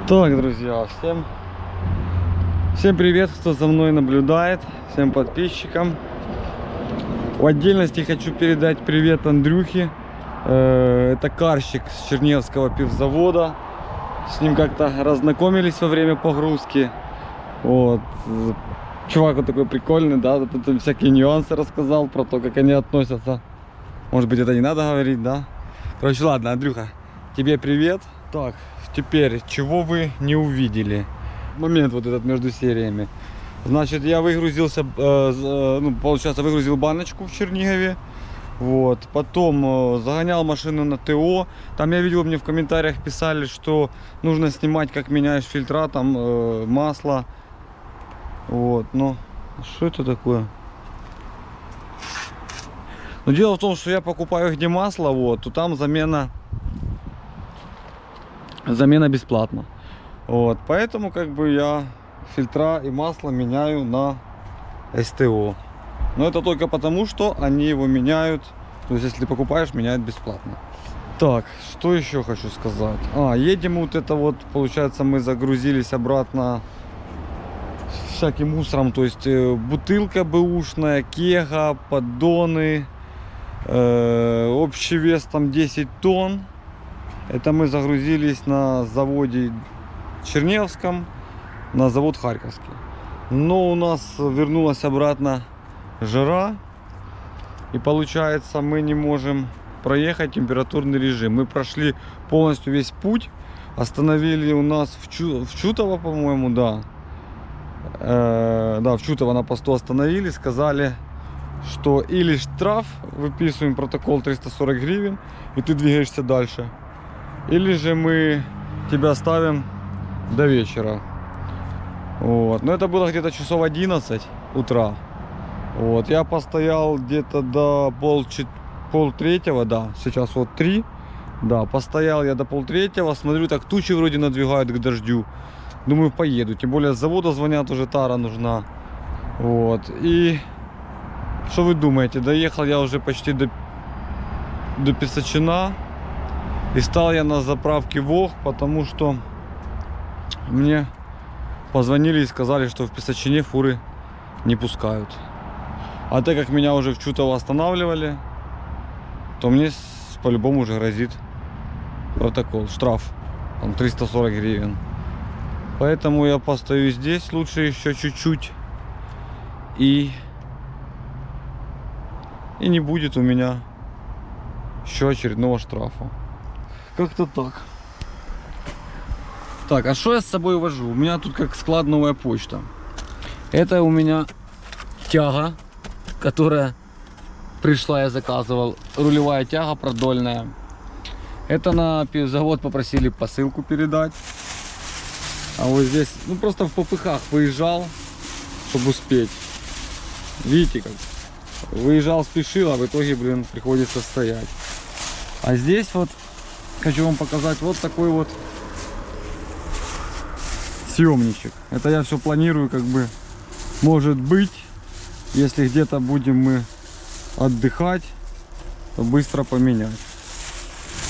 Так, друзья, всем привет, кто за мной наблюдает, всем подписчикам. В отдельности хочу передать привет Андрюхе. Это карщик с Черневского пивзавода. С ним как-то разнакомились во время погрузки. Вот. Чувак вот такой прикольный, да, тут всякие нюансы рассказал про то, как они относятся. Может быть, это не надо говорить, да? Короче, ладно, Андрюха, тебе привет. Так, теперь, чего вы не увидели? Момент вот этот между сериями. Значит, я выгрузился, получается, выгрузил баночку в Чернигове. Вот, потом загонял машину на ТО. Там я видел, мне в комментариях писали, что нужно снимать, как меняешь фильтра, там масло. Вот, но что это такое? Но дело в том, что я покупаю где масло, вот, то там замена бесплатно. Вот, поэтому как бы я фильтра и масло меняю на СТО. Но это только потому, что они его меняют. То есть, если ты покупаешь, меняют бесплатно. Так, что еще хочу сказать. Едем вот это вот, получается, мы загрузились обратно всяким мусором. То есть, бутылка бэушная, кега, поддоны. Общий вес там 10 тонн. Это мы загрузились на заводе Черневском, на завод Харьковский. Но у нас вернулась обратно жара. И получается, мы не можем проехать температурный режим. Мы прошли полностью весь путь. Остановили у нас в Чутово, по-моему, да. Да, в Чутово на посту остановили. Сказали, что или штраф, выписываем протокол 340 гривен, и ты двигаешься дальше. Или же мы тебя ставим до вечера. Вот. Но это было где-то часов 11 утра. Вот. Я постоял где-то до полтретьего, да, сейчас вот 3. Да, постоял я до полтретьего, смотрю, так тучи вроде надвигают к дождю. Думаю, поеду. Тем более с завода звонят, уже тара нужна. Вот. И что вы думаете? Доехал я уже почти до Песочина. И стал я на заправке ВОГ, потому что мне позвонили и сказали, что в Песочине фуры не пускают. А так как меня уже в Чутово останавливали, то мне по-любому уже грозит протокол, штраф, там 340 гривен. Поэтому я постою здесь лучше еще чуть-чуть. И не будет у меня еще очередного штрафа. Как-то так. Так, а что я с собой вожу? У меня тут как склад новая почта. Это у меня тяга, которая пришла, я заказывал. Рулевая тяга продольная. Это на пивзавод попросили посылку передать. А вот здесь, ну просто в попыхах выезжал, чтобы успеть. Видите как? Выезжал, спешил, а в итоге, блин, приходится стоять. А здесь вот хочу вам показать вот такой вот съемничек. Это я все планирую, как бы, может быть, если где-то будем мы отдыхать, то быстро поменять.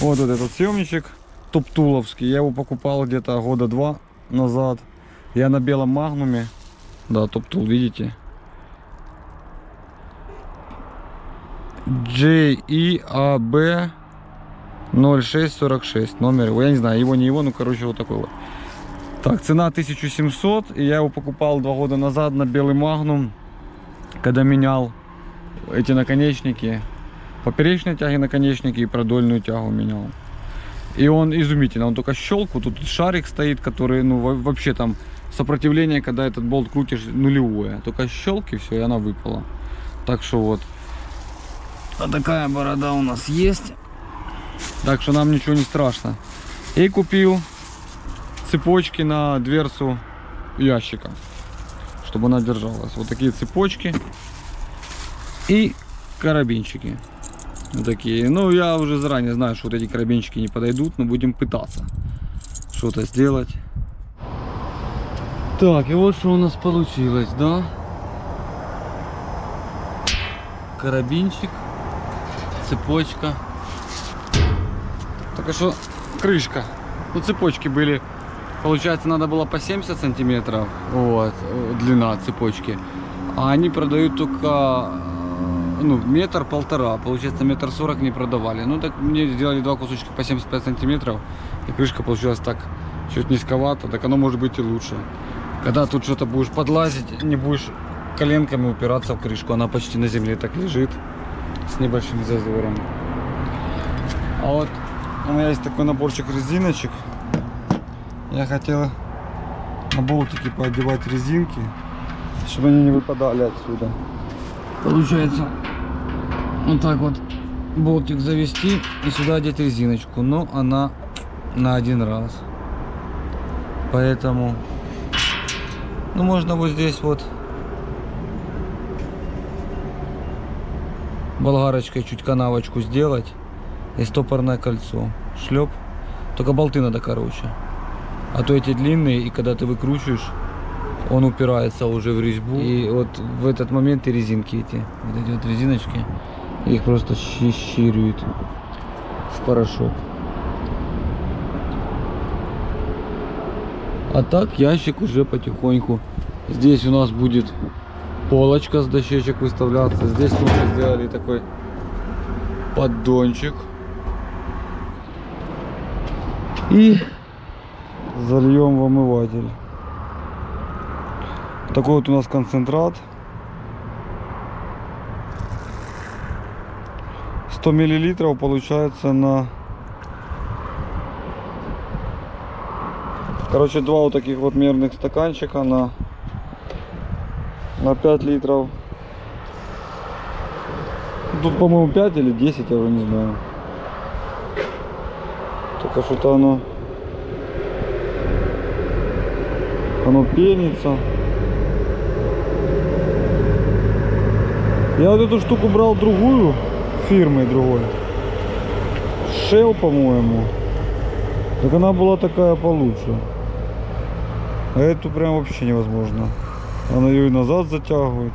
Вот этот съемничек топтуловский. Я его покупал где-то года 2 назад. Я на белом магнуме. Да, топтул, видите? JEAB 0646 номер его, я не знаю, его не его, ну короче вот такой вот. Так, цена 1700, и я его покупал 2 года назад на белый магнум, когда менял эти наконечники, поперечные тяги наконечники и продольную тягу менял. И он изумительно, он только щелку, тут шарик стоит, который, ну вообще там сопротивление, когда этот болт крутишь, нулевое, только щелк и все, и она выпала. Так что вот, а такая борода у нас есть. Так что нам ничего не страшно. И купил цепочки на дверцу ящика, чтобы она держалась. Вот такие цепочки и карабинчики. Вот такие. Ну, я уже заранее знаю, что вот эти карабинчики не подойдут, но будем пытаться что-то сделать. Так, и вот что у нас получилось, да? Карабинчик, цепочка. Так, а что крышка? Ну, цепочки были получается, надо было по 70 сантиметров, вот, длина цепочки. А они продают только, ну, метр-полтора. Получается, 1,40 м не продавали. Ну, так мне сделали два кусочка по 75 сантиметров. И крышка получилась так, чуть низковато. Так оно может быть и лучше. Когда тут что-то будешь подлазить, не будешь коленками упираться в крышку. Она почти на земле так лежит, с небольшим зазором. А вот у меня есть такой наборчик резиночек. Я хотел на болтики поодевать резинки, чтобы они не выпадали отсюда. Получается, вот так вот болтик завести и сюда одеть резиночку. Но она на один раз. Поэтому, ну, можно вот здесь вот болгарочкой чуть канавочку сделать и стопорное кольцо. Шлеп. Только болты надо короче. А то эти длинные, и когда ты выкручиваешь, он упирается уже в резьбу. И вот в этот момент и резинки эти, вот эти вот резиночки, их просто щириют в порошок. А так ящик уже потихоньку. Здесь у нас будет полочка с дощечек выставляться. Здесь мы уже сделали такой поддончик. И зальем в омыватель. Такой вот у нас концентрат. 100 мл получается на... Короче, два вот таких вот мерных стаканчика на 5 литров. Тут, по-моему, 5 или 10, я уже не знаю. Только что-то оно пенится. Я вот эту штуку брал другую, фирмой другой. Shell, по-моему. Так она была такая получше. А эту прям вообще невозможно. Она ее и назад затягивает.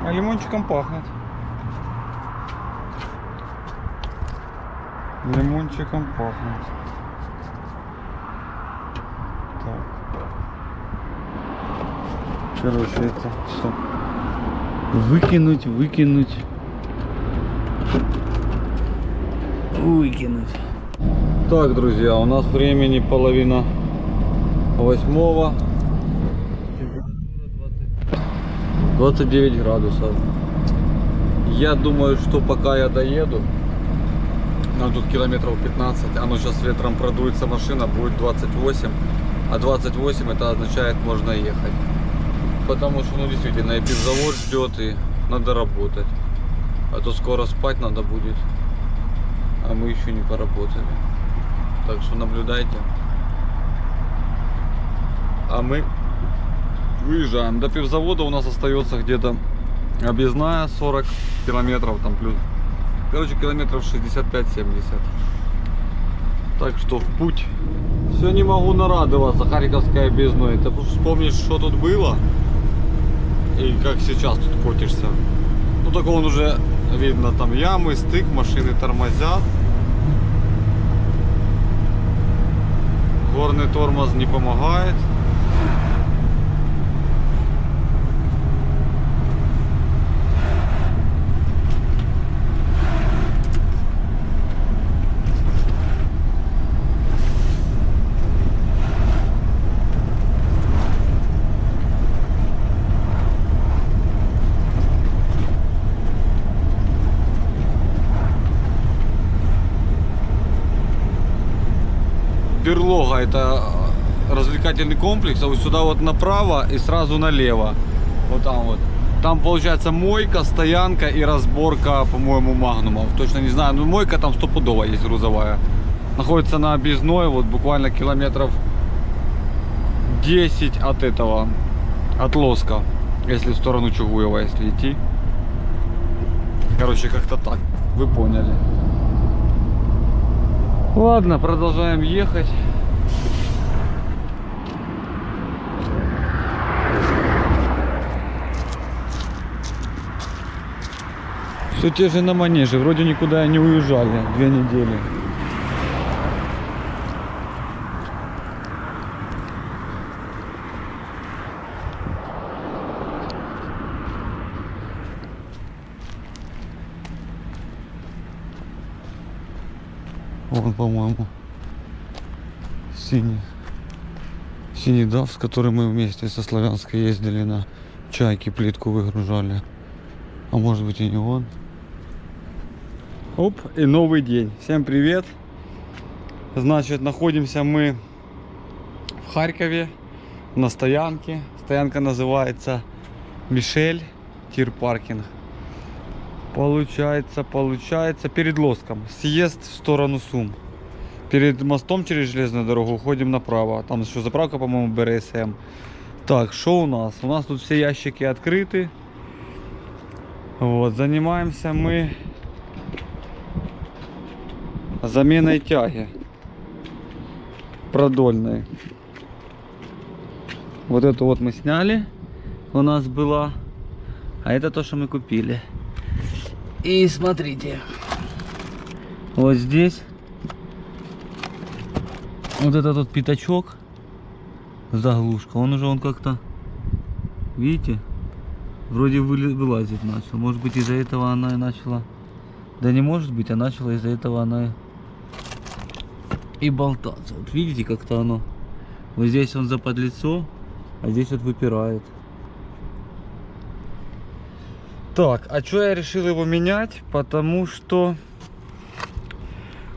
А лимончиком пахнет. Лимончиком пахнет. Так. Короче, это все. Выкинуть. Так, друзья, у нас времени 7:30. 29 градусов. Я думаю, что пока я доеду, нам тут километров 15, оно сейчас ветром продуется, машина будет 28, а 28 это означает можно ехать. Потому что, ну, действительно, и пивзавод ждет, и надо работать. А то скоро спать надо будет, а мы еще не поработали. Так что наблюдайте. А мы выезжаем. До пивзавода у нас остается где-то объездная 40 километров, там плюс. Короче, километров 65-70. Так что в путь. Все не могу нарадоваться Харьковской объездной. Ты вспомнишь, что тут было и как сейчас тут котишься. Ну, только он уже видно, там ямы, стык, машины тормозят. Горный тормоз не помогает. Берлога — это развлекательный комплекс, а вот сюда вот направо и сразу налево. Вот там вот. Там получается мойка, стоянка и разборка, по-моему, магнумов. Точно не знаю, но мойка там стопудово есть грузовая. Находится на объездной, вот буквально километров 10 от этого, от Лоска, если в сторону Чугуева, если идти. Короче, как-то так, вы поняли. Ладно, продолжаем ехать. Все те же на манеже, вроде никуда не уезжали 2 недели. Вон, по-моему, синий DAF, с которым мы вместе со Славянской ездили на чайке, плитку выгружали. А может быть и не он. Оп, и новый день. Всем привет. Значит, находимся мы в Харькове на стоянке. Стоянка называется Мишель Тир-паркинг. Получается перед Лоском. Съезд в сторону Сум. Перед мостом через железную дорогу уходим направо. Там еще заправка, по-моему, БРСМ. Так, что у нас? У нас тут все ящики открыты. Вот, занимаемся мы заменой тяги продольной. Вот эту вот мы сняли. У нас была. А это то, что мы купили. И смотрите. Вот здесь. Вот этот вот пятачок. Заглушка. Он как-то. Видите? Вроде вылазить начал. Может быть, из-за этого она и начала. Да не может быть, а начала из-за этого она и болтаться. Вот видите, как-то оно. Вот здесь он заподлицо, а здесь вот выпирает. Так, а что я решил его менять? Потому что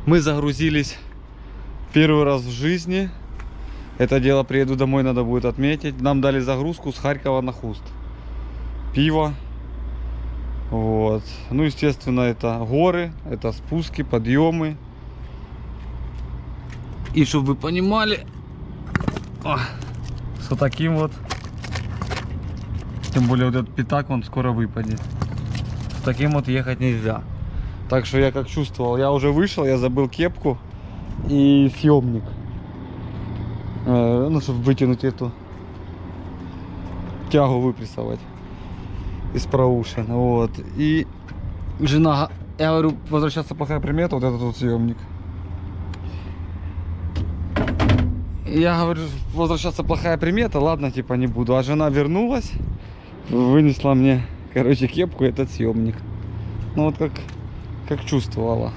мы загрузились первый раз в жизни. Это дело, приеду домой, надо будет отметить. Нам дали загрузку с Харькова на Хуст. Пиво. Вот. Ну, естественно, это горы, это спуски, подъемы. И чтобы вы понимали, с вот таким вот, тем более вот этот пятак, он скоро выпадет. С таким вот ехать нельзя. Так что я как чувствовал, я уже вышел, я забыл кепку и съемник. Ну, чтобы вытянуть эту тягу, выпрессовать из проушин. Вот. И жена, я говорю, возвращаться плохая примета, вот этот вот съемник. Я говорю, возвращаться плохая примета, ладно, типа не буду. А жена вернулась, вынесла мне, короче, кепку и этот съемник. Ну вот как чувствовала,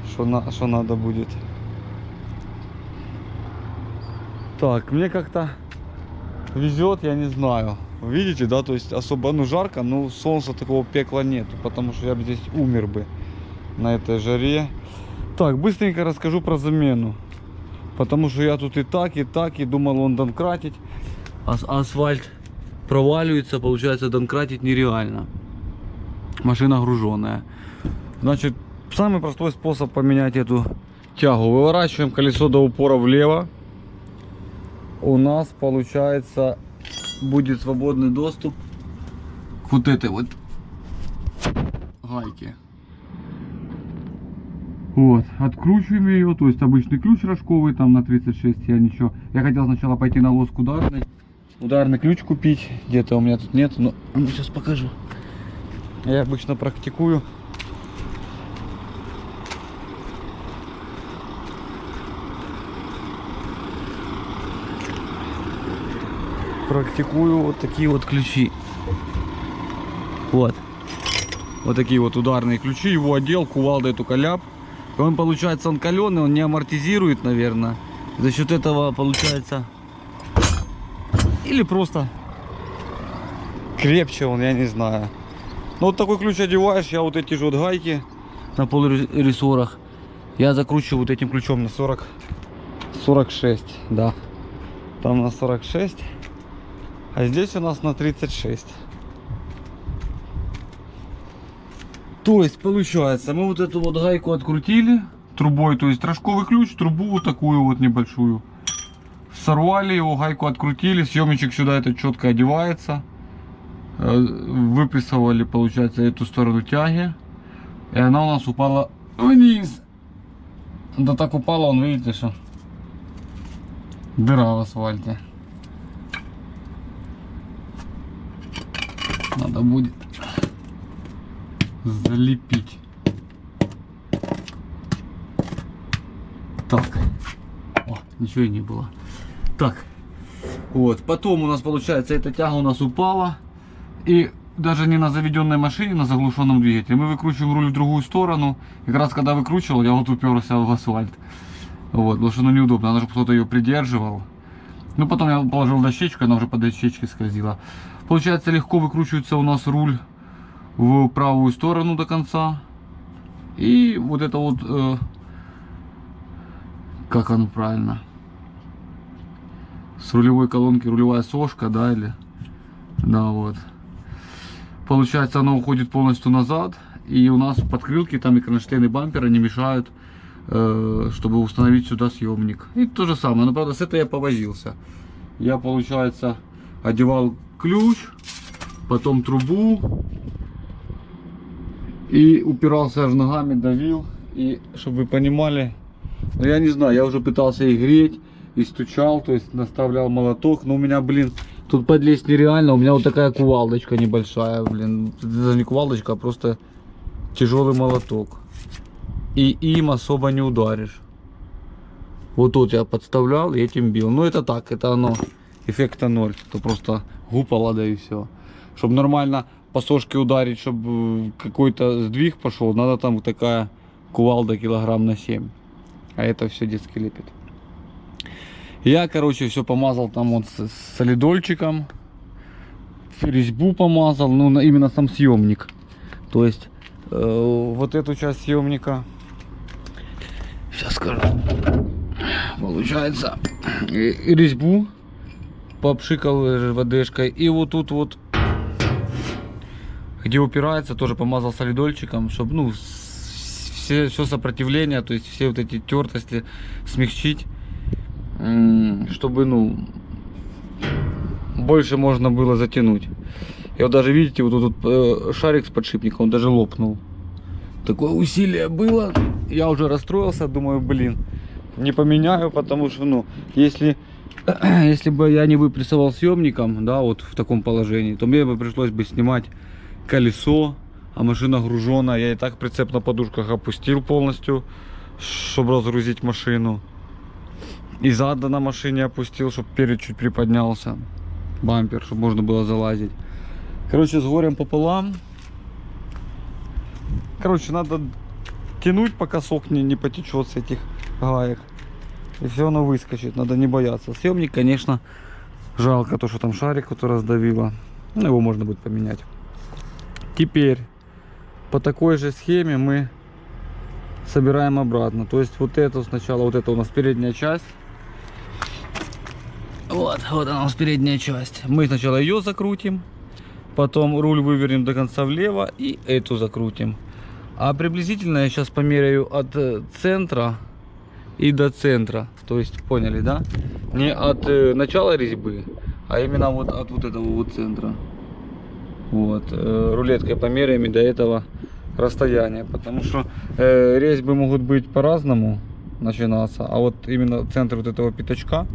что надо будет. Так, мне как-то везет, я не знаю. Видите, да, то есть особо, ну, жарко, но солнца такого пекла нету, потому что я бы здесь умер бы на этой жаре. Так, быстренько расскажу про замену. Потому что я тут и так, и думал он донкратить. Асфальт проваливается, получается донкратить нереально. Машина груженная. Значит, самый простой способ поменять эту тягу. Выворачиваем колесо до упора влево. У нас, получается, будет свободный доступ к вот этой вот гайке. Вот, откручиваем ее, то есть обычный ключ рожковый, там на 36, я ничего. Я хотел сначала пойти на лоск ударный ключ купить, где-то у меня тут нет, но сейчас покажу. Я обычно практикую. Практикую вот такие вот ключи. Вот такие вот ударные ключи. Его отдел кувалдой только ляп. И он, получается, он каленый, он не амортизирует, наверное. За счет этого получается. Или просто крепче он, я не знаю. Ну вот такой ключ одеваешь, я вот эти же вот гайки на полурессорах. Я закручиваю вот этим ключом на 46, да. Там на 46. А здесь у нас на 36. То есть получается, мы вот эту вот гайку открутили трубой, то есть рожковый ключ, трубу вот такую вот небольшую. Сорвали его, гайку открутили, съемничек сюда это четко одевается. Выпрессовали, получается, эту сторону тяги. И она у нас упала вниз. Да так упала, он, видите, что дыра в асфальте. Надо будет залепить. Так. О, ничего и не было. Так. Вот. Потом у нас получается эта тяга у нас упала. И даже не на заведенной машине, на заглушенном двигателе. Мы выкручиваем руль в другую сторону. И как раз когда выкручивал, я вот уперся в асфальт. Вот. Потому что ну неудобно. Надо, чтобы кто-то ее придерживал. Ну потом я положил дощечку, она уже по дощечке скользила. Получается, легко выкручивается у нас руль в правую сторону до конца. И вот это вот, как оно правильно, с рулевой колонки рулевая сошка, да, или, да, вот. Получается, оно уходит полностью назад. И у нас подкрылки, там и кронштейны бампера не мешают, чтобы установить сюда съемник. И то же самое, но правда с этой я повозился. Я, получается, одевал ключ, потом трубу и упирался аж ногами, давил. И чтобы вы понимали, ну я не знаю, я уже пытался их греть и стучал, то есть наставлял молоток, но у меня, блин, тут подлезть нереально. У меня вот такая кувалдочка небольшая, блин, даже не кувалдочка, а просто тяжелый молоток. И им особо не ударишь. Вот тут я подставлял и этим бил. Ну это так, это оно, эффекта ноль. То просто гупало, да и все. Чтобы нормально по сошке ударить, чтобы какой-то сдвиг пошел, надо там такая кувалда килограмм на 7. А это все детский лепет. Я, короче, все помазал там вот с солидольчиком. Резьбу помазал, ну именно сам съемник. То есть вот эту часть съемника. Сейчас скажу. Получается, и резьбу попшикал ВДшкой. И вот тут вот, где упирается, тоже помазал солидольчиком, чтобы, ну, все сопротивление, то есть все вот эти тертости смягчить, чтобы, ну, больше можно было затянуть. И вот даже видите, вот тут шарик с подшипником, он даже лопнул. Такое усилие было, я уже расстроился, думаю, блин, не поменяю, потому что, ну, если бы я не выпрессовал съемником, да, вот в таком положении, то мне бы пришлось бы снимать колесо, а машина гружена. Я и так прицеп на подушках опустил полностью, чтобы разгрузить машину. И зада на машине опустил, чтобы перед чуть приподнялся, бампер, чтобы можно было залазить. Короче, с горем пополам. Короче, надо тянуть, пока сок не потечет с этих гаек. И все оно выскочит, надо не бояться. Съемник, конечно, жалко, то, что там шарик вот раздавило. Ну, его можно будет поменять. Теперь по такой же схеме мы собираем обратно. То есть вот это сначала, вот это у нас передняя часть. Вот она у нас передняя часть. Мы сначала ее закрутим, потом руль вывернем до конца влево и эту закрутим. А приблизительно я сейчас померяю от центра и до центра. То есть, поняли, да? Не от начала резьбы, а именно вот от вот этого вот центра. Вот. Рулеткой померяем и до этого расстояния. Потому что резьбы могут быть по-разному начинаться. А вот именно центр вот этого пятачка,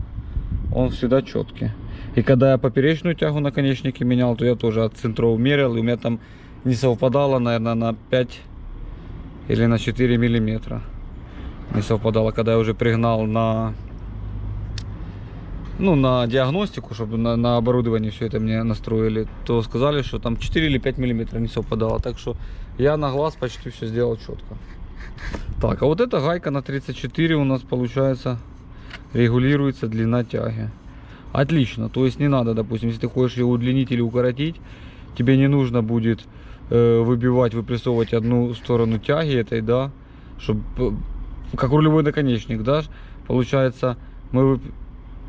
он всегда четкий. И когда я поперечную тягу наконечники менял, то я тоже от центров мерил. И у меня там не совпадало, наверное, на 5 или на 4 миллиметра. Не совпадало, когда я уже пригнал на диагностику, чтобы на оборудовании все это мне настроили, то сказали, что там 4 или 5 миллиметров не совпадало. Так что я на глаз почти все сделал четко. Так, а вот эта гайка на 34 у нас получается регулируется длина тяги. Отлично, то есть не надо, допустим, если ты хочешь ее удлинить или укоротить, тебе не нужно будет выбивать, выпрессовывать одну сторону тяги этой, да, чтобы, как рулевой наконечник, да, получается, мы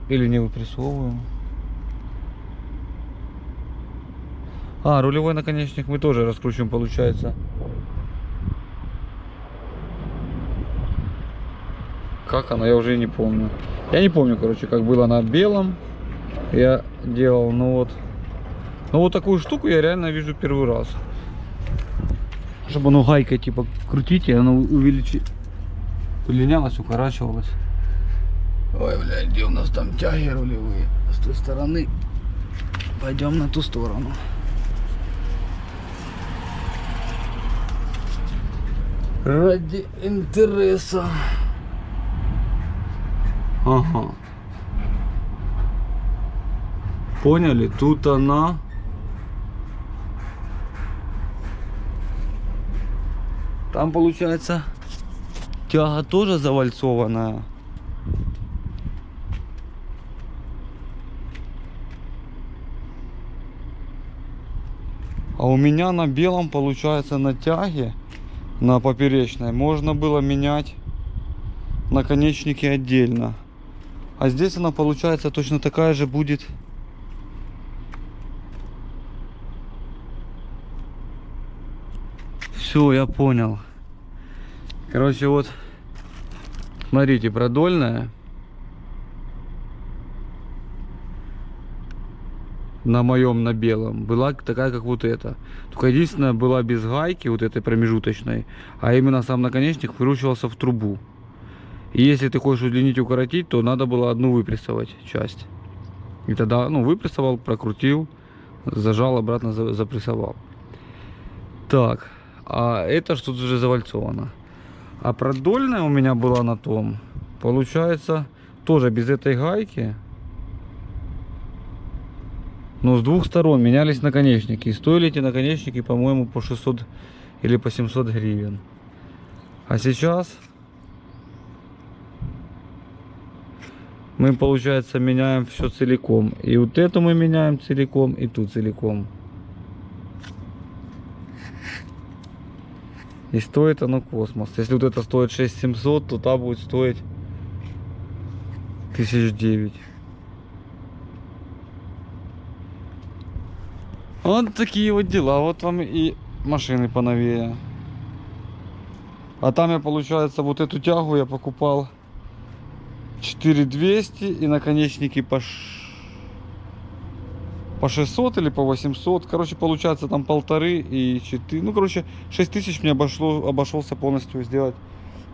или не выпрессовываем. А, рулевой наконечник мы тоже раскручиваем, получается. Как она, я уже и не помню. Я не помню, короче, как было на белом. Я делал, ну вот такую штуку я реально вижу первый раз. Чтобы оно гайкой типа крутить, и оно удлинялось, укорачивалось. Ой, блядь, где у нас там тяги рулевые? С той стороны. Пойдем на ту сторону. Ради интереса. Ага. Поняли? Тут она. Там получается тяга тоже завальцованная. А у меня на белом, получается, на тяге, на поперечной, можно было менять наконечники отдельно. А здесь она, получается, точно такая же будет. Все, я понял. Короче, вот, смотрите, продольная. На моем, на белом, была такая, как вот эта. Только единственное, была без гайки, вот этой промежуточной, а именно сам наконечник вкручивался в трубу. И если ты хочешь удлинить, укоротить, то надо было одну выпрессовать часть. И тогда, ну, выпрессовал, прокрутил, зажал, обратно запрессовал. Так, а это что-то уже завальцовано. А продольная у меня была на том, получается, тоже без этой гайки. Но с двух сторон менялись наконечники. И стоили эти наконечники, по-моему, по 600 или по 700 гривен. А сейчас мы, получается, меняем все целиком. И вот эту мы меняем целиком, и ту целиком. И стоит оно космос. Если вот это стоит 6700, то та будет стоить 1009. Вот такие вот дела. Вот вам и машины поновее. А там я, получается, вот эту тягу я покупал 4200 и наконечники по 600 или по 800. Короче, получается там 1500 и 4. Ну, короче, 6000 мне обошелся полностью сделать,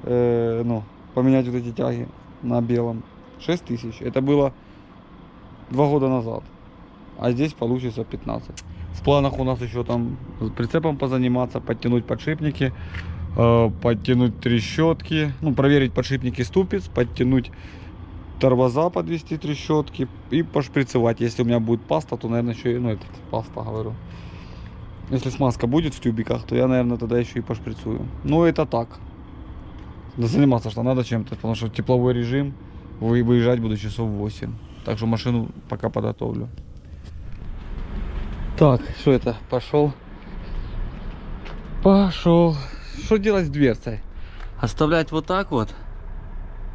ну, поменять вот эти тяги на белом. 6000. Это было 2 года назад. А здесь получится 15. В планах у нас еще там с прицепом позаниматься, подтянуть подшипники, подтянуть трещотки, ну, проверить подшипники ступиц, подтянуть тормоза, подвести трещотки и пошприцевать. Если у меня будет паста, то, наверное, еще и, ну, это паста, говорю. Если смазка будет в тюбиках, то я, наверное, тогда еще и пошприцую. Ну, это так. Заниматься что надо чем-то, потому что тепловой режим, выезжать буду часов 8. Так что машину пока подготовлю. Так, что это? Пошел. Пошел. Что делать с дверцей? Оставлять вот так вот?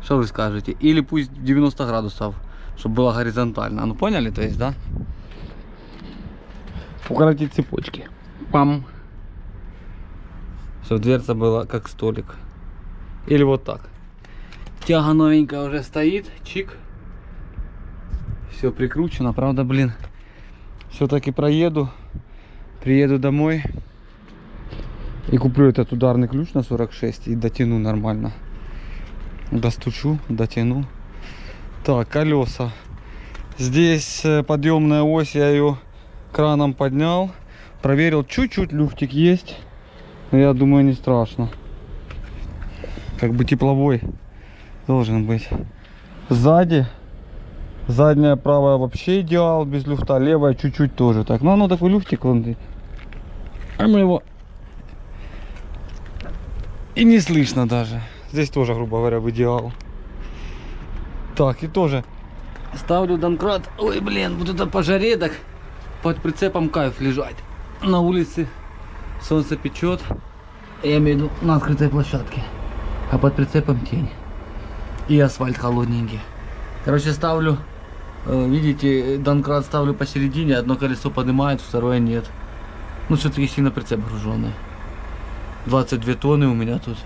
Что вы скажете? Или пусть 90 градусов, чтобы было горизонтально. Ну, поняли, то есть, да? Укоротить цепочки. Пам. Чтобы дверца была как столик. Или вот так. Тяга новенькая уже стоит. Чик. Все прикручено. Правда, блин, все-таки проеду. Приеду домой. И куплю этот ударный ключ на 46 и дотяну нормально. Достучу, дотяну. Так, колеса. Здесь подъемная ось, я ее краном поднял. Проверил, чуть-чуть люфтик есть. Но я думаю, не страшно. Как бы тепловой должен быть. Сзади. Задняя правая вообще идеал, без люфта. Левая чуть-чуть тоже так. Но оно такой люфтик. А мы его и не слышно даже. Здесь тоже, грубо говоря, в идеал. Так, и тоже ставлю домкрат. Ой, блин, вот это по жаре, так под прицепом кайф лежать. На улице солнце печет. Я имею в виду на открытой площадке. А под прицепом тень. И асфальт холодненький. Короче, ставлю, видите, домкрат ставлю посередине. Одно колесо поднимает, второе нет. Ну, все-таки сильно прицеп груженный. 22 тонны у меня тут.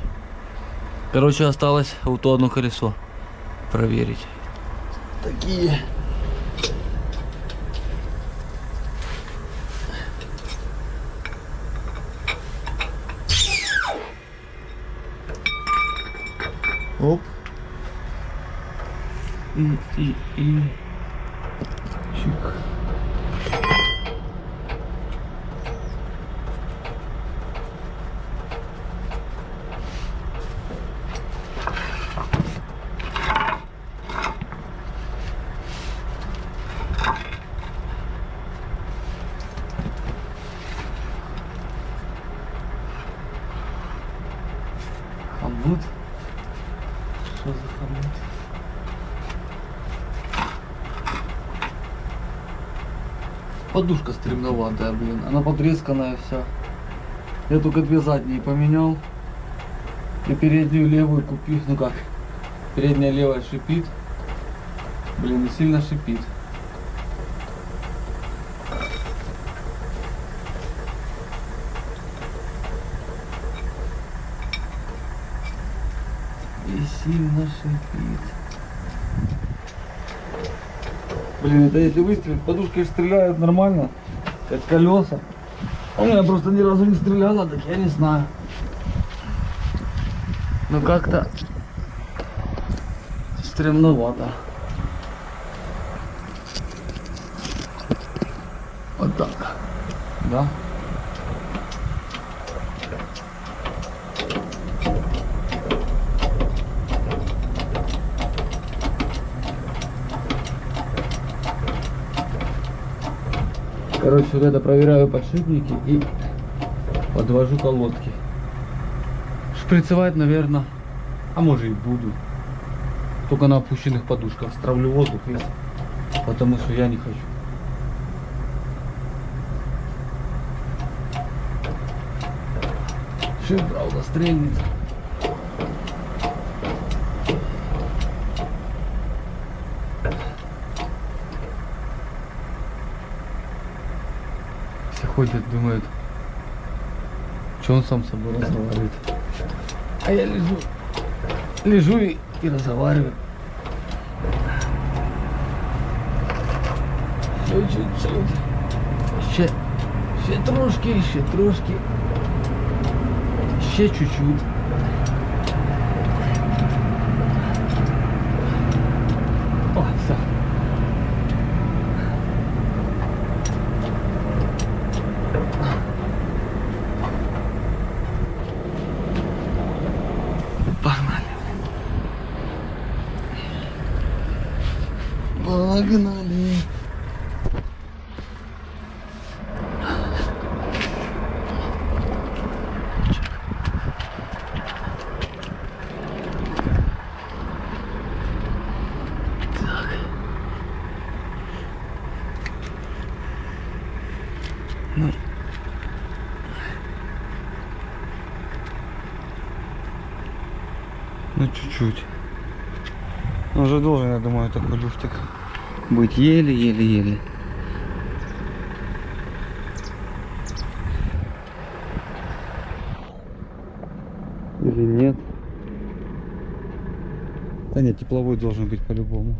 Короче, осталось вот то одно колесо проверить. Такие. Оп. И чик. хомут. Что за хомут? Подушка стремноватая, блин. Она потресканная вся. Я только две задние поменял. И переднюю левую купил. Ну как? Передняя левая шипит. Блин, и сильно шипит. И сильно шипит. Блин, это если выстрелить, подушкой стреляют нормально, как колеса. У меня просто ни разу не стреляла, так я не знаю. Ну как-то стремновато. Вот так. Да? Короче, вот это проверяю подшипники и подвожу колодки. Шприцевать, наверное, а может и буду. Только на опущенных подушках. Стравлю воздух весь, потому что я не хочу. Шип, правда, стрельнет. Все ходят, думают, что он сам с собой разговаривает. А я лежу и разговариваю. Еще чуть-чуть. Еще трошки, еще трошки. Еще чуть-чуть. О, все. Погнали. Погнали. Ну чуть-чуть. Уже должен, я думаю, такой люфтик быть еле-еле-еле. Или нет? Да нет, тепловой должен быть по-любому.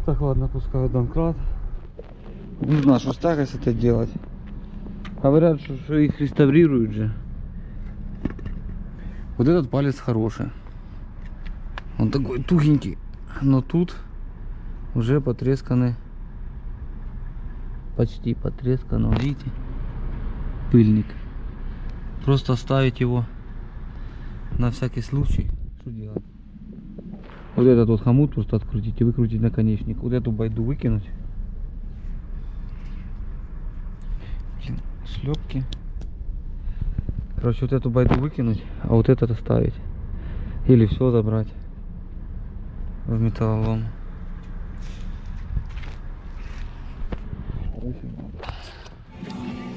Так, ладно, пускай домкрат. Не знаю, что старость это делать. Говорят, что их реставрируют же. Вот этот палец хороший. Он такой тухенький. Но тут уже потресканы. Почти потрескано. Видите? Пыльник. Просто оставить его на всякий случай. Что делать? Вот этот вот хомут просто открутить и выкрутить наконечник. Вот эту байду выкинуть. Блин, шлепки. Короче, вот эту байду выкинуть, а вот этот оставить. Или все забрать в металлолом.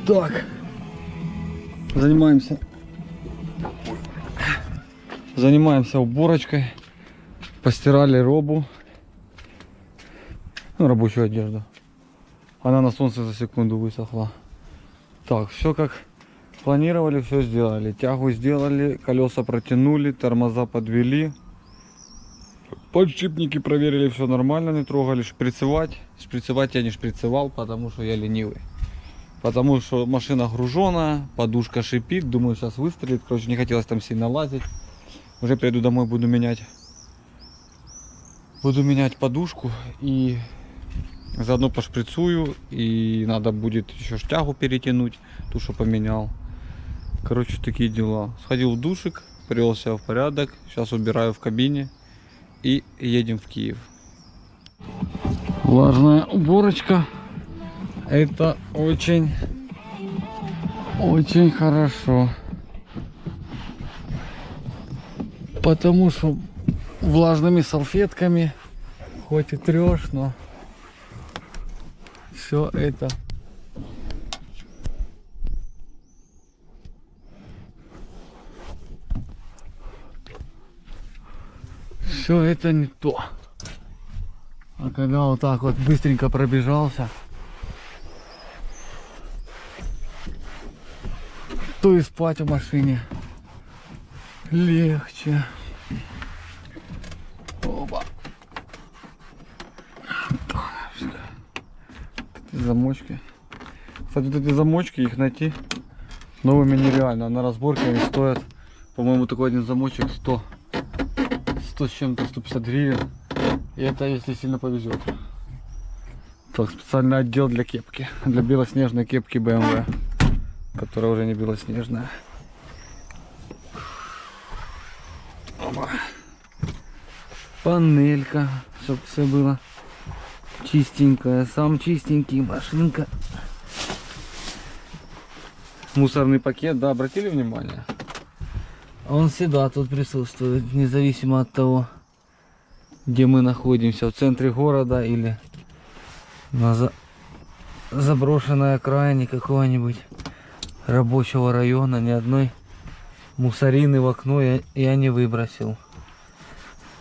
Так. Занимаемся уборочкой. Постирали робу. Ну, рабочую одежду. Она на солнце за секунду высохла. Так, все как планировали, все сделали. Тягу сделали, колеса протянули, тормоза подвели. Подшипники проверили, все нормально, не трогали. Шприцевать я не шприцевал, потому что я ленивый. Потому что машина груженая, подушка шипит, думаю, сейчас выстрелит. Короче, не хотелось там сильно лазить. Уже приеду домой, буду менять подушку и заодно пошприцую. И надо будет еще тягу перетянуть, ту, что поменял. Короче, такие дела. Сходил в душик, привел себя в порядок. Сейчас убираю в кабине и едем в Киев. Влажная уборочка. Это очень хорошо. Потому что влажными салфетками хоть и трешь, но все это не то. А когда вот так вот быстренько пробежался, то и спать в машине легче. Опа. Замочки. Кстати, вот эти замочки, их найти новыми нереально. На разборке они стоят, по-моему, такой один замочек 100 с чем-то, 150 гривен. И это если сильно повезет. Так, специальный отдел для кепки. Для белоснежной кепки BMW, которая уже не белоснежная. Опа. Панелька, чтобы все было чистенькое. Сам чистенький, машинка. Мусорный пакет, да, обратили внимание? Он всегда тут присутствует, независимо от того, где мы находимся, в центре города или на заброшенной окраине какого-нибудь рабочего района. Ни одной мусорины в окно я не выбросил.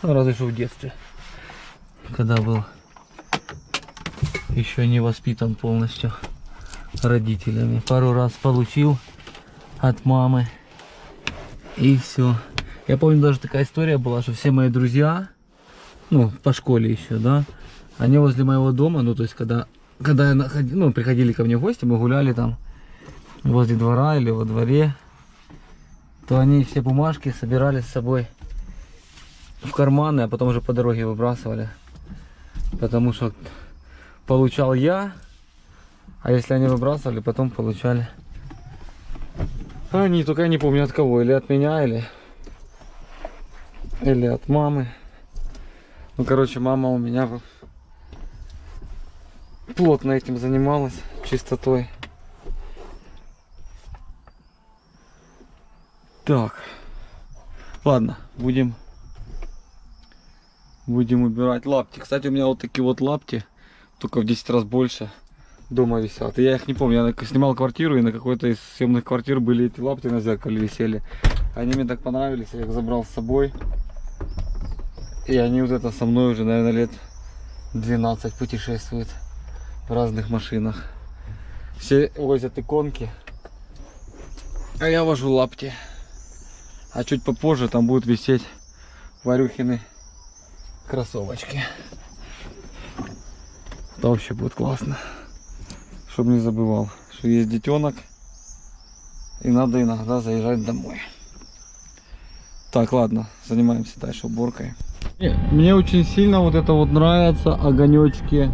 Ну, разве что в детстве, когда был еще не воспитан полностью родителями. Пару раз получил от мамы и все. Я помню, даже такая история была, что все мои друзья, ну, по школе еще, да, они возле моего дома, ну, то есть, когда я находил, ну, приходили ко мне в гости, мы гуляли там возле двора или во дворе, то они все бумажки собирали с собой в карманы, а потом уже по дороге выбрасывали. Потому что получал я, а если они выбрасывали, потом получали они, только я не помню от кого, или от меня, или от мамы. Ну, короче, мама у меня плотно этим занималась, чистотой. Так, ладно, будем убирать лапти. Кстати, у меня вот такие вот лапти, только в 10 раз больше, дома висят. И я их не помню, я снимал квартиру, и на какой-то из съемных квартир были эти лапти на зеркале висели. Они мне так понравились, я их забрал с собой. И они вот это со мной уже, наверное, лет 12 путешествуют в разных машинах. Все возят иконки, а я вожу лапти. А чуть попозже там будут висеть Варюхины кроссовочки. Это вообще будет классно. Чтобы не забывал, что есть детенок. И надо иногда заезжать домой. Так, ладно, занимаемся дальше уборкой. Мне очень сильно вот это вот нравится, огонечки.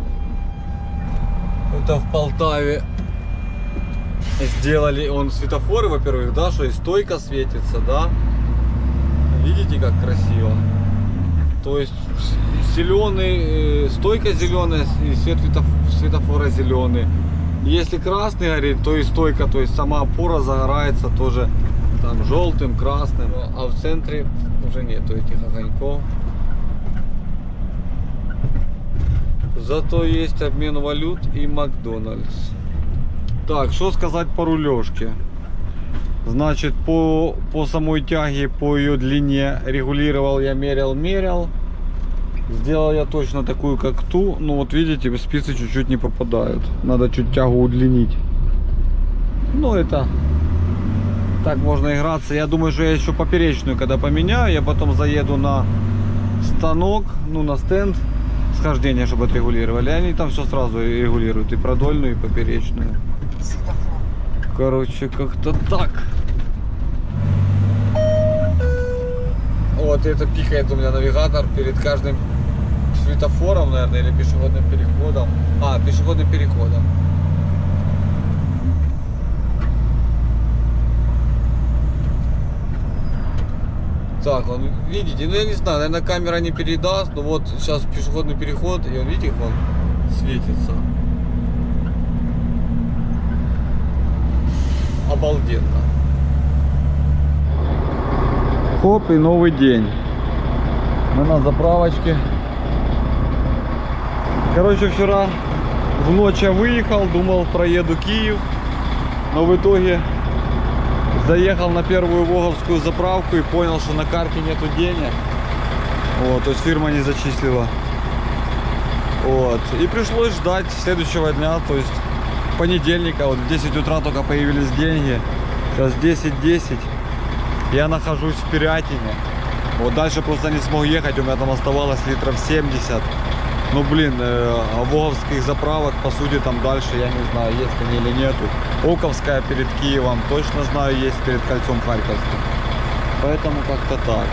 Это в Полтаве сделали, он светофоры, во-первых, да, что и стойка светится, да. Видите, как красиво. То есть зеленый, стойка зеленая и свет светофора зеленый. Если красный горит, то и стойка, то есть сама опора загорается тоже там желтым, красным. А в центре уже нету этих огоньков. Зато есть обмен валют и Макдональдс. Так, что сказать по рулежке? Значит, по самой тяге, по ее длине регулировал я, мерял. Сделал я точно такую, как ту. Но вот видите, спицы чуть-чуть не попадают. Надо чуть тягу удлинить. Ну, это так можно играться. Я думаю, что я еще поперечную, когда поменяю, я потом заеду на станок, ну, на стенд схождения, чтобы отрегулировали. Они там все сразу регулируют, и продольную, и поперечную. Короче, как-то так. Вот это пикает у меня навигатор перед каждым светофором, наверное, или пешеходным переходом. А, пешеходным переходом. Так, он, видите, ну я не знаю, наверное, камера не передаст, но вот сейчас пешеходный переход, и он, видите, он светится. Обалденно. Хоп, и новый день. Мы на заправочке. Короче, вчера в ночь я выехал, думал, проеду Киев, но в итоге заехал на первую Воговскую заправку и понял, что на карте нету денег. Вот, то есть фирма не зачислила. Вот. И пришлось ждать следующего дня, то есть понедельника, вот в 10 утра только появились деньги. Сейчас 10:10. Я нахожусь в Пирятине. Вот дальше просто не смог ехать, у меня там оставалось литров 70. Ну блин, воговских заправок по сути там дальше я не знаю, есть они или нету. Оковская перед Киевом точно знаю, есть перед кольцом Харьковским. Поэтому как-то так.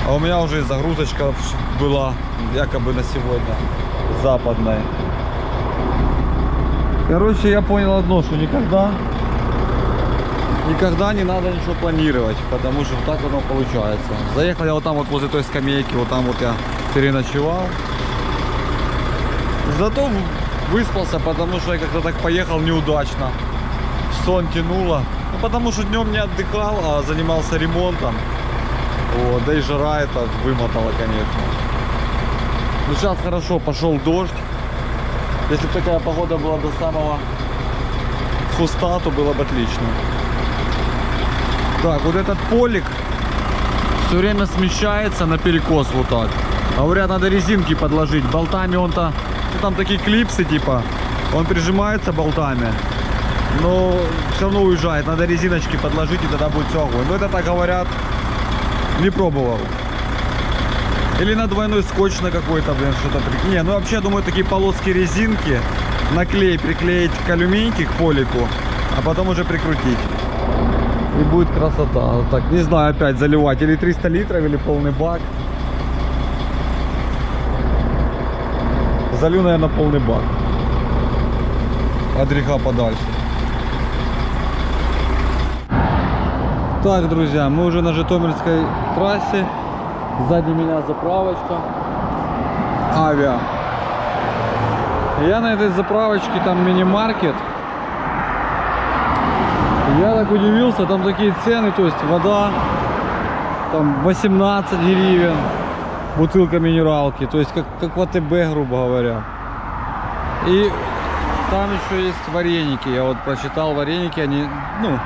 А у меня уже загрузочка была якобы на сегодня западная. Короче, я понял одно, что никогда не надо ничего планировать, потому что так оно получается. Заехал я вот там вот возле той скамейки, вот там вот я переночевал. Зато выспался, потому что я как-то так поехал неудачно. Сон тянуло. Ну, потому что днем не отдыхал, а занимался ремонтом. Вот, да и жара это вымотала, конечно. Ну сейчас хорошо, пошел дождь. Если бы такая погода была до самого Хуста, то было бы отлично. Так, вот этот полик все время смещается на перекос вот так. Говорят, надо резинки подложить. Болтами он-то, там такие клипсы типа, он прижимается болтами, но все равно уезжает. Надо резиночки подложить, и тогда будет все огонь. Но это так говорят, не пробовал. Или на двойной скотч на какой-то, блин, что-то приклеить. Не, ну вообще, думаю, такие полоски резинки на клей приклеить к алюминийке, к полику, а потом уже прикрутить. И будет красота. Вот так, не знаю, опять заливать или 300 литров, или полный бак. Залью, наверное, полный бак. От греха подальше. Так, друзья, мы уже на Житомирской трассе. Сзади меня заправочка. Авиа. Я на этой заправочке, там мини-маркет. Я так удивился, там такие цены, то есть вода там 18 гривен, бутылка минералки, то есть как в АТБ, грубо говоря. И там еще есть вареники, я вот прочитал, вареники, они, ну,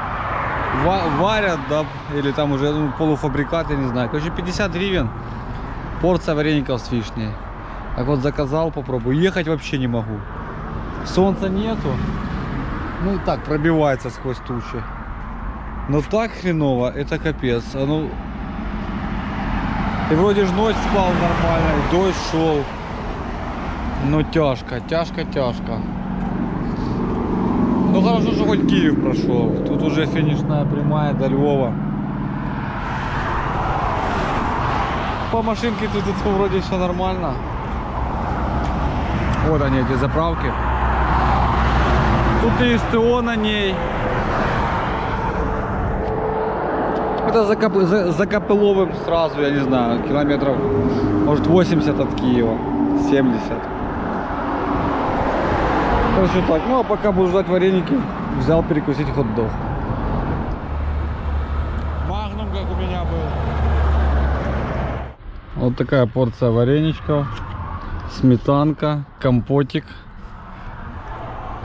варят, да, или там уже полуфабрикат, я не знаю. Короче, 50 гривен порция вареников с вишней. Так вот заказал, попробую. Ехать вообще не могу. Солнца нету. Ну и так пробивается сквозь тучи. Но так хреново, это капец. А ну... И вроде ж ночь спал нормально, и дождь шел. Но тяжко. Ну хорошо, что хоть Киев прошел. Тут уже финишная прямая до Львова. По машинке тут вроде все нормально. Вот они, эти заправки. Тут и СТО на ней. Это за Копыловым сразу, я не знаю, километров, может 80 от Киева, 70. Короче так, ну а пока буду ждать вареники, взял перекусить хот-дог. Магнум, как у меня был. Вот такая порция вареничков, сметанка, компотик.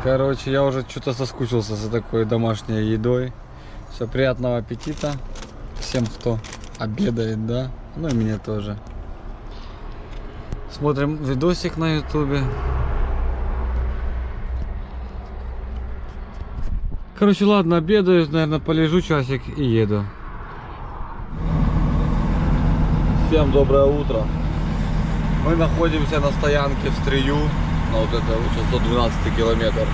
Короче, я уже что-то соскучился за такой домашней едой. Все, приятного аппетита всем, кто обедает, да, ну и мне тоже. Смотрим видосик на ютубе. Короче, ладно, обедаю, наверное, полежу часик и еду. Всем доброе утро. Мы находимся на стоянке в Стрию, на вот это 612 километр.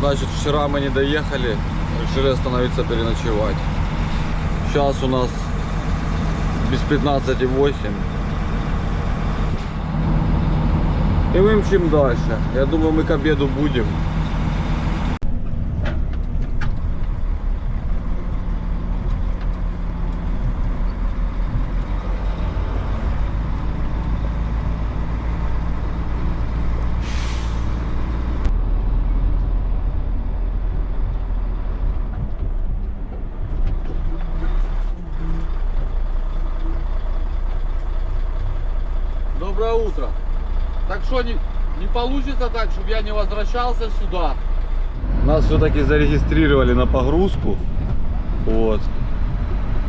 Значит, вчера мы не доехали, решили остановиться переночевать. Сейчас у нас без 15:08. И мы мчим дальше. Я думаю, мы к обеду будем. Доброе утро. Так что не получится так, чтобы я не возвращался сюда. Нас все-таки зарегистрировали на погрузку. Вот.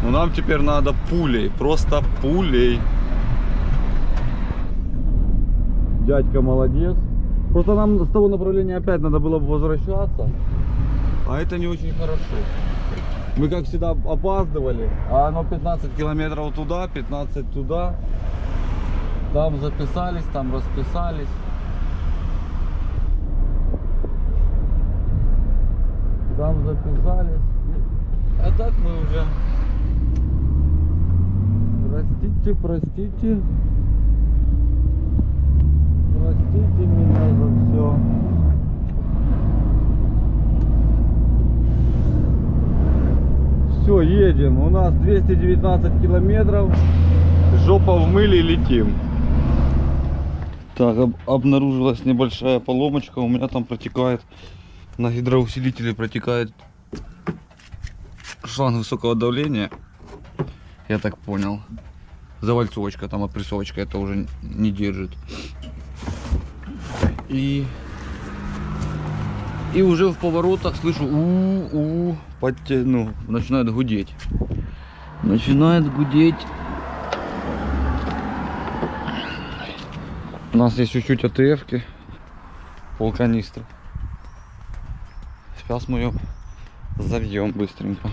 Но нам теперь надо пулей, просто пулей. Дядька молодец. Просто нам с того направления опять надо было бы возвращаться. А это не очень хорошо. Мы как всегда опаздывали. А оно 15 километров туда, 15 туда. Там записались, там расписались. Там записались. А так мы уже... Простите, простите. Простите меня за все. Все, едем. У нас 219 километров. Жопа в мыле, летим. Так, обнаружилась небольшая поломочка. У меня там протекает, на гидроусилителе протекает шланг высокого давления. Я так понял. Завальцовочка, там опрессовочка это уже не держит. И уже в поворотах слышу ну, начинает гудеть. Начинает гудеть. У нас есть чуть-чуть АТФ-ки, полканистры. Сейчас мы ее зальем быстренько.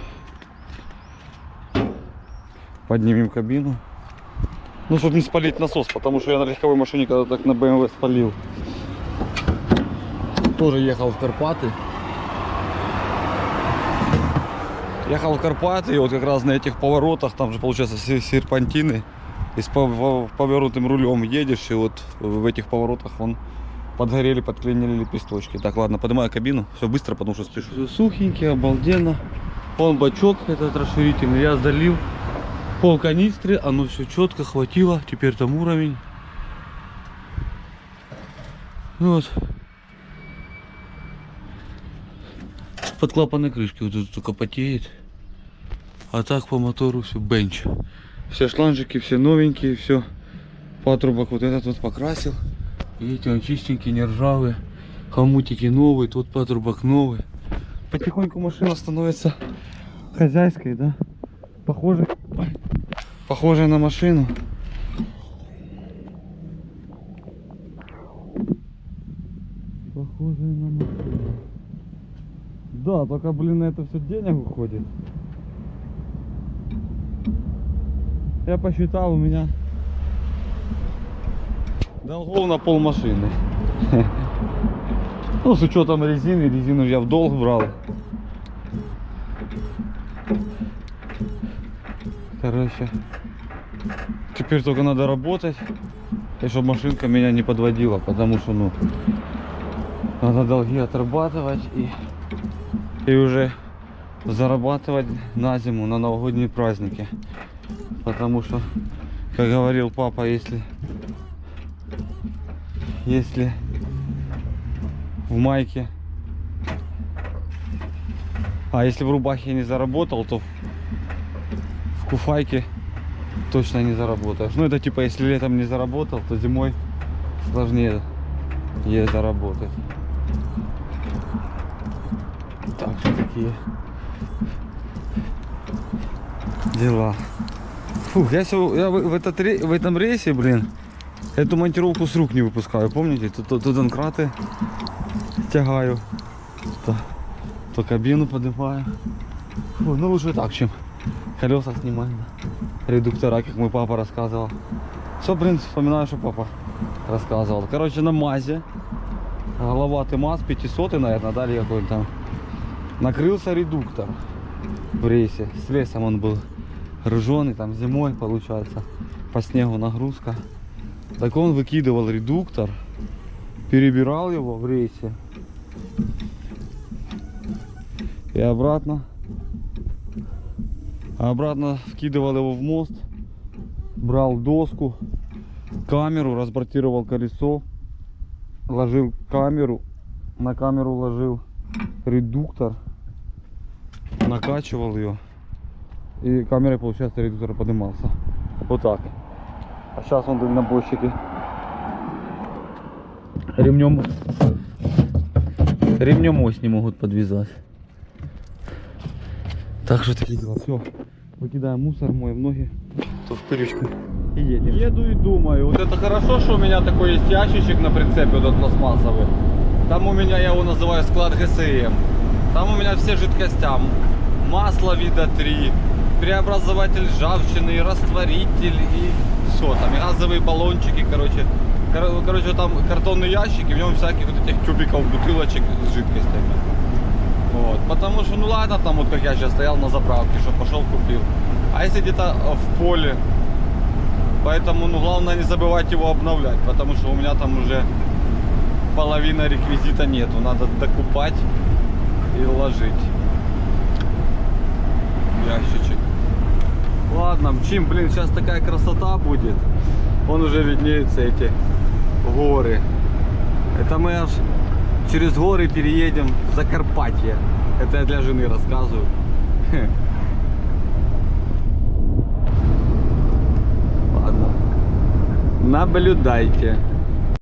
Поднимем кабину. Ну, чтобы не спалить насос, потому что я на легковой машине когда так на BMW спалил. Тоже ехал в Карпаты. Ехал в Карпаты, и вот как раз на этих поворотах, там же получается серпантины. И с повернутым рулем едешь, и вот в этих поворотах вон подгорели, подклинили лепесточки. Так, ладно, поднимаю кабину, все быстро, потому что спешу. Все сухенький, обалденно. Вон бачок этот расширительный, я залил пол канистры, оно все четко хватило, теперь там уровень. Вот. Под клапанной крышки вот тут только потеет. А так по мотору все бенч. Все шланжики, все новенькие, все. Патрубок вот этот вот покрасил. Видите, он чистенький, не ржавый. Хомутики новые, тот патрубок новый. Потихоньку машина становится хозяйской, да? Похожая на машину. Похожая на машину. Да, только, блин, на это все денег уходит. Я посчитал, у меня долгов на пол машины. Ну, с учетом резины, резину я в долг брал. Короче, теперь только надо работать, и чтобы машинка меня не подводила, потому что, ну, надо долги отрабатывать и уже зарабатывать на зиму, на новогодние праздники. Потому что, как говорил папа, если в майке, если в рубахе не заработал, то в куфайке точно не заработаешь. Ну, это типа, если летом не заработал, то зимой сложнее ей заработать. Так что такие дела. Фух, я в этом рейсе, блин, эту монтировку с рук не выпускаю. Помните, то донкраты тягаю, то кабину поднимаю. Фу, ну лучше так, чем колеса снимать, да. Редуктора, как мой папа рассказывал. Все, блин, вспоминаю, что папа рассказывал. Короче, на МАЗе, головатый МАЗ, 500, наверное, дали какой-то там. Накрылся редуктор в рейсе. С лесом он был ржаный, там зимой, получается, по снегу нагрузка. Так он выкидывал редуктор, перебирал его в рейсе и обратно вкидывал его в мост, брал доску, камеру, разбортировал колесо, ложил камеру, на камеру ложил редуктор, накачивал ее, и камерой, получается, редуктор поднимался. Вот так. А сейчас он дальнобойщики ремнем ось не могут подвязать. Так что такие дела. Все, выкидаем мусор, моем ноги, то в пылючку и едем. Еду и думаю, вот это хорошо, что у меня такой есть ящичек на прицепе, вот этот пластмассовый. Там у меня, я его называю склад ГСМ. Там у меня все жидкости. Масло вида 3, преобразователь ржавчины, растворитель и все. Там и газовые баллончики, короче. Короче, там картонный ящик, и в нем всяких вот этих тюбиков, бутылочек с жидкостями. Вот. Потому что, ну ладно, там вот как я сейчас стоял на заправке, что пошел купил. А если где-то в поле, поэтому, ну, главное не забывать его обновлять, потому что у меня там уже половина реквизита нету, надо докупать и ложить в ящичек. Ладно, мчим, блин, сейчас такая красота будет. Вон уже виднеются эти горы. Это мы аж через горы переедем в Закарпатье. Это я для жены рассказываю. Ладно. Наблюдайте.